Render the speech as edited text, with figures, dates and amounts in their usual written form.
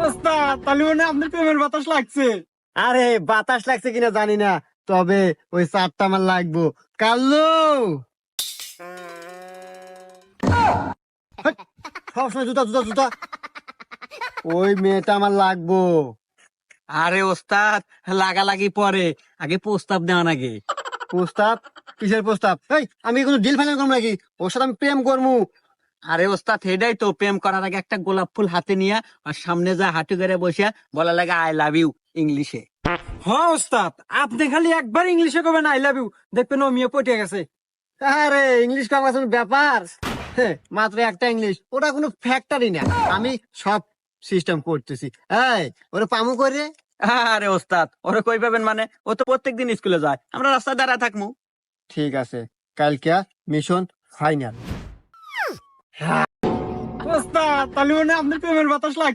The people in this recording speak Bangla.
ওস্তাদ তাহলে মনে হয় আপনার প্রেমের বাতাস লাগছে। আরে বাতাস লাগছে কিনা জানি না, তবে ওই চারটা আমার লাগবো। কাল্লু, হাট, সবসময় জুতা জুতা জুতা। ওই মেয়েটা আমার লাগবো। আরে ওস্তাদ লাগালাগি পরে, আগে প্রস্তাব দেওয়া নাকি। প্রস্তাব? কিসের প্রস্তাব? এই আমি কোনো ডিল ফাইনাল করবো নাকি? ওর সাথে আমি প্রেম করবো। আরে ওস্তাদ হেডাই তো, প্রেম করার আগে একটা গোলাপ ফুল হাতে নিয়ে আর সামনে যা হাঁটু করে বসে বলা লাগে আই লাভ ইউ ইংলিশে। হ্যাঁ ওস্তাদ, আপনি খালি একবার ইংলিশে কবেন আই লাভ ইউ, দেখবেন ও মেয়ে পটে গেছে। আরে ইংলিশ কাম আছে ব্যাপার? হ্যাঁ, মাত্র একটা ইংলিশ, ওটা কোনো ফ্যাক্টরি না। আমি সব সিস্টেম করতেছি। এই ওরা পামু করে। আরে ওস্তাদ ওরে কই পাবেন মানে, ও তো প্রত্যেকদিন স্কুলে যায়, আমরা রাস্তায় দাঁড়ায় থাকবো। ঠিক আছে, কালকে মিশন ফাইনাল। ওস্তাদ তাহলে মনে হয় আপনার প্রেমের বাতাস লাগছে।